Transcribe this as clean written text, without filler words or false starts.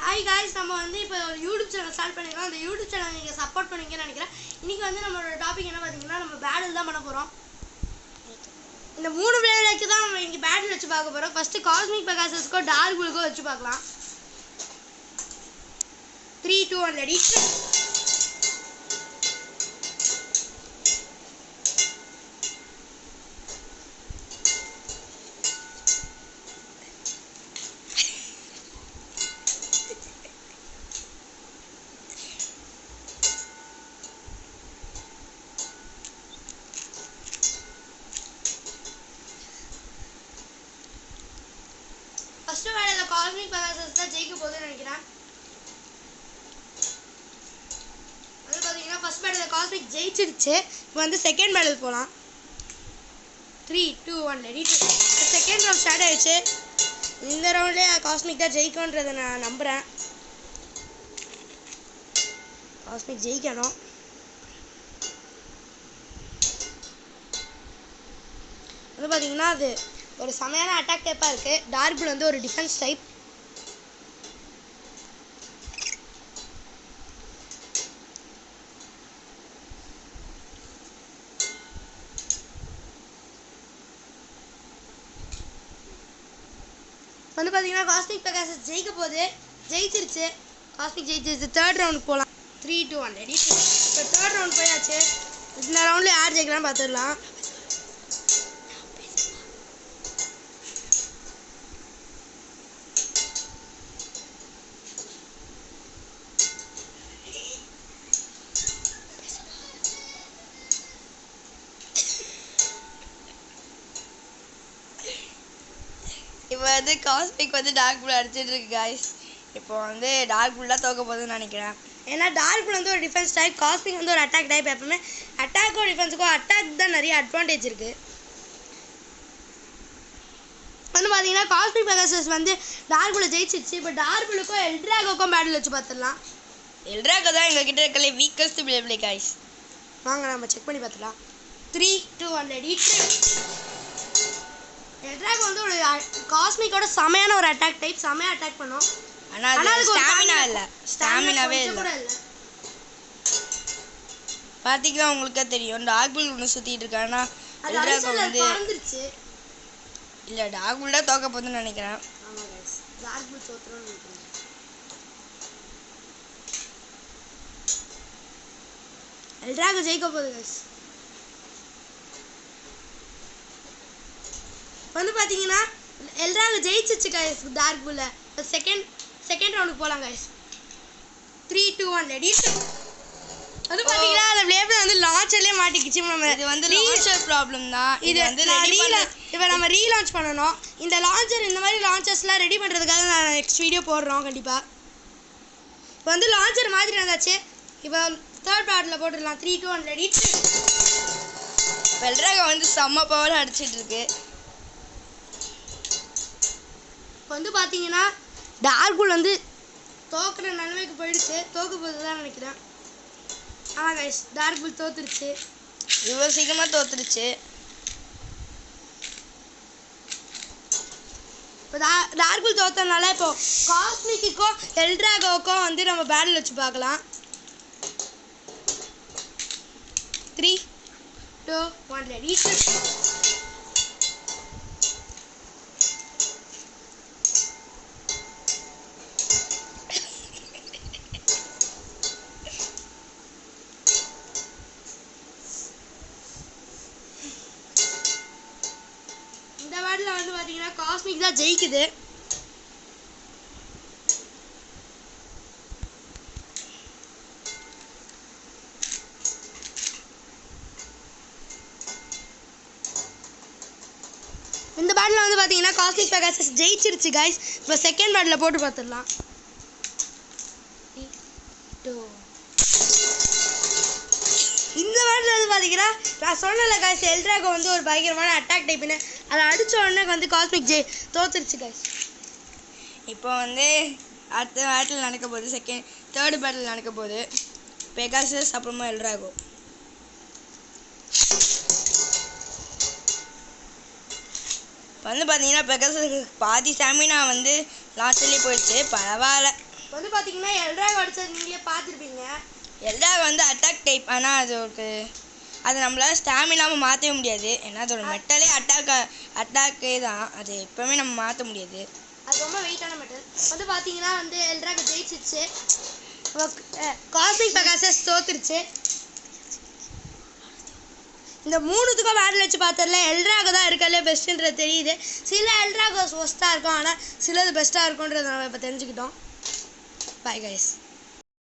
Hi guys, நம்ம வந்து இப்போ ஒரு யூடியூப் சேனல் ஸ்டார்ட் பண்ணியிருக்கோம். அந்த யூடியூப் சேனல் நீங்கள் சப்போர்ட் பண்ணுவீங்கன்னு நினைக்கிறேன். இன்றைக்கி வந்து நம்மளோட டாபிக் என்ன பார்த்தீங்கன்னா, நம்ம பேட்டில் தான் பண்ண போகிறோம். இந்த 3 பிளேயருக்கு தான் நம்ம இங்கே பேட்டில் வச்சு பார்க்க போகிறோம். ஃபஸ்ட்டு காஸ்மிக் பெகாசஸ்க்கோ டார்க் புல்லுக்கோ வச்சு பார்க்கலாம். 3, 2, 1 ready. First battle cosmic Pegasus தான் ஜெயிக்க போகுதுன்னு நினைக்கிறேன். அது பார்த்தீங்கன்னா ஃபர்ஸ்ட் பேட்டில் காஸ்மிக் ஜெயிச்சிருச்சு. இப்போ வந்து செகண்ட் பேட்டில் போகலாம். 3, 2, 1 ரெடி. செகண்ட் ரவுண்ட் ஸ்டார்ட் ஆயிடுச்சு. இந்த ரவுண்ட்லேயே காஸ்மிக் தான் ஜெயிக்கும்ன்றதை நான் நம்புகிறேன். காஸ்மிக் ஜெயிக்கணும். வந்து பார்த்தீங்கன்னா அது ஒரு செமையான அட்டாக் டைப்பாக இருக்குது. டார்க் புல் வந்து ஒரு டிஃபென்ஸ் டைப். வந்து பார்த்தீங்கன்னா காஸ்மிக் பெகாசஸ் ஜெயிக்க போகுது. ஜெயிச்சிருச்சு. காஸ்மிக் ஜெயிச்சிருச்சு. தேர்ட் ரவுண்டுக்கு போகலாம். 3, 2, 1 ரெடி. இப்போ தேர்ட் ரவுண்ட் போயாச்சு. இந்த ரவுண்டில் யார் ஜெயிக்கலாம்னு பார்த்துடலாம். இப்போ வந்து காஸ்மிக் வந்து டார்க் புல் அடிச்சிட்டு இருக்கு காய்ஸ். இப்போ வந்து டார்க் புல் தான் தோக்க போகுதுன்னு நினைக்கிறேன். ஏன்னா டார்க் புல் வந்து ஒரு டிஃபென்ஸ் டைப், காஸ்மிக் வந்து ஒரு அட்டாக் டைப். எப்பவுமே அட்டாக்கோ டிஃபென்ஸுக்கோ அட்டாக் தான் நிறைய அட்வான்டேஜ் இருக்குது. வந்து பார்த்தீங்கன்னா காஸ்மிக் பெகாசஸ் வந்து டார்க் புல்லை ஜெயிச்சிருச்சு. இப்போ டார்க் புல்லுக்கும் எல்ட்ராகோக்கும் பேட்டில் வச்சு பார்த்துடலாம். எல்ட்ராகோ தான் எங்ககிட்ட இருக்கல வீக்கஸ்ட் பிளே காய்ஸ். வாங்க நம்ம செக் பண்ணி பார்த்துலாம். 3, 2, 1 ரெடி. எல்ட்ராகோ வந்து ஒரு காஸ்மிக்கோட செமையான ஒரு அட்டாக் டைப். செமையாக அட்டாக் பண்ணோம். ஆனால் அது ஸ்டாமினா இல்லை, ஸ்டாமினாவே இல்லை. பார்த்தீங்கன்னா உங்களுக்கே தெரியும் டார்க் புல் ஒன்று சுற்றிட்டு இருக்கு. ஆனால் எல்ட்ராகோ வந்து இல்லை, டார்க் புல் தான் தோக்க போகுதுன்னு நினைக்கிறேன். டார்க் புல் தோத்துறோம்னு நினைக்கிறேன். எல்ட்ராகோ ஜெயிக்க போகுது கைஸ். வந்து பார்த்தீங்கன்னா எல்ட்ராகோ ஜெயிச்சிச்சு கைஸ் டார்க் புல்ல. செகண்ட் ரவுண்டுக்கு போகலாம் கைஸ். 3, 2, 1 ரெடி. அது பார்த்தீங்கன்னா அந்த பிளேப்ல வந்து லான்ச்சர்லேயே மாட்டிக்கிச்சு. நம்ம இது வந்து லான்ச்சர் ப்ராப்ளம் தான். இது வந்து இப்போ நம்ம ரீலான்ச் பண்ணணும். இந்த லான்ச்சர் இந்த மாதிரி லான்ச்சர்ஸ்லாம் ரெடி பண்ணுறதுக்காக நான் நெக்ஸ்ட் வீடியோ போடுறோம் கண்டிப்பாக. இப்போ வந்து லான்ச்சர் மாதிரி இருந்தாச்சு. இப்போ தேர்ட் பேட்டில் போட்டுடலாம். 3, 2, 1 ரெடி. எல்ட்ராகோ வந்து செம்ம பவர் அடிச்சிட்டு இருக்கு. இப்போ வந்து பார்த்தீங்கன்னா டார்க் புல் வந்து தோக்குற நிலைமைக்கு போயிடுச்சு. தோக்க போது தான் நினைக்கிறேன். ஆமாம் கைஸ், டார்க் புல் தோத்துருச்சு. இவ்வளோ சீக்கிரமாக தோத்துருச்சு. இப்போ டார்க் புல் தோத்தனால இப்போ காஸ்மிக்குக்கும் எல்ட்ராகோவுக்கும் வந்து நம்ம பேட்டில் வச்சு பார்க்கலாம். 3, 2, 1 ரெடி. இந்த பேட்டில் வந்து பார்த்தீங்கன்னா காஸ்மிக் தான் ஜெயிக்குது. இந்த பேட்டில் வந்து பார்த்தீங்கன்னா காஸ்மிக் பெகாசஸ் ஜெயிச்சிருச்சு கைஸ். இப்போ செகண்ட் பேட்டில் போட்டு பார்த்துடலாம். இந்த பேட்டில் வந்து பார்த்தீங்கன்னா நான் சொன்னல கைஸ், எல்ட்ராகோ வந்து ஒரு பயங்கரமான அட்டாக் டைப்புன்னு. அதை அடித்த உடனே வந்து காஸ்மிக் தோத்துருச்சு கைஸ். இப்போ வந்து அடுத்த பேட்டில் நடக்க போகுது. தேர்ட் பேட்டில் நடக்க போகுது. பெகாசஸ் அப்புறமா எல்ட்ராகோ. வந்து பார்த்தீங்கன்னா பெகாசஸ் பாதி ஸ்டாமினா வந்து லாஸ்ட்லேயே போயிடுச்சு. பரவாயில்ல. வந்து பார்த்தீங்கன்னா எல்ட்ராக் அடிச்சது நீங்களே பார்த்துருப்பீங்க. எல்ட்ராக் வந்து அட்டாக் டைப். ஆனால் அது நம்மளால ஸ்டாமினாமல் மாற்றவே முடியாது. ஏன்னா அதோட மெட்டலே அட்டாக்கே தான். அது எப்போவுமே நம்ம மாற்ற முடியாது. அது ரொம்ப வெயிட்டான மெட்டல். வந்து பார்த்தீங்கன்னா வந்து எல்ட்ராக் ஜெயிச்சிச்சு. Cosmic Pegasus தோத்துருச்சு. இந்த 3த்துக்கும் பேட்டில் வச்சு பார்த்ததுல எல்ட்ராக் தான் இருக்கிறதுலே பெஸ்ட்டுன்றது தெரியுது. சில எல்ட்ராக் ஒஸ்ட்டாக இருக்கும், ஆனால் சிலது பெஸ்ட்டாக இருக்கும்ன்றத நம்ம இப்போ தெரிஞ்சுக்கிட்டோம். Bye guys.